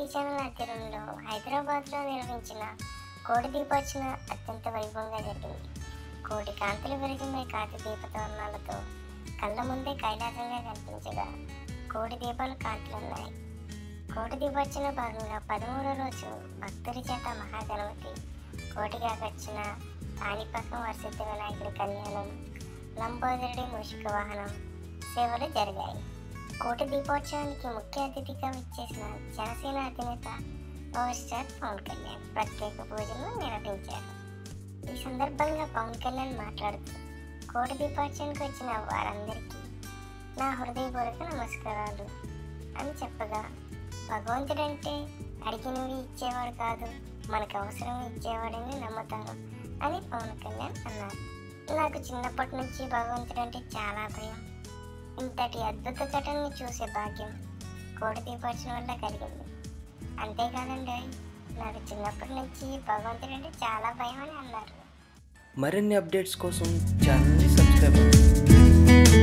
కీర్తి channel ఆధ్వర్యంలో హైదరాబాద్లో నిర్వహించిన కోటి దీపోత్సవం అత్యంత వైభవంగా జరిగింది. కోటి కాంతులు విరజిమ్మే కాంతి దీపతోరణాలతో కళ్ళ ముందే కైలాసంగా కనిపించగా కోటి దీపాలు కాంతులున్నాయి. కోటి దీపోత్సవంలో భాగంగా 13వ రోజు భక్తుడి చేత మహాగణపతి, కోటిగా వచ్చిన కాణిపాకం వరసిద్ధి వినాయకుడి కళ్యాణం, లంబోదరుడి మూషిక వాహనం సేవలు జరిగాయి. కోటి దీపోత్సవానికి ముఖ్య అతిథిగా విచ్చేసిన జనసేన అధినేత పవర్ స్టార్ పవన్ కళ్యాణ్ ప్రత్యేక పూజలు నిర్వహించారు. ఈ సందర్భంగా పవన్ కళ్యాణ్ మాట్లాడుతూ కోటి దీపోత్సవానికి వచ్చిన వారందరికీ నా హృదయపూర్వక నమస్కారాలు అని చెప్పగా, భగవంతుడంటే అడిగినవి ఇచ్చేవాడు కాదు, మనకు అవసరం ఇచ్చేవాడని నమ్ముతాను అని పవన్ కళ్యాణ్ అన్నారు. నాకు చిన్నప్పటి నుంచి భగవంతుడంటే చాలా భయం. ఇంతటి అద్భుత ఘటనని చూసే భాగ్యం కోటి దీపోత్సవం వల్ల కలిగింది. అంతేకాదండి, నాకు చిన్నప్పటి నుంచి భగవంతుడంటే చాలా భయం అని అన్నారు. మరిన్ని అప్డేట్స్ కోసం ఛానల్ని సబ్స్క్రైబ్ అవ్వండి.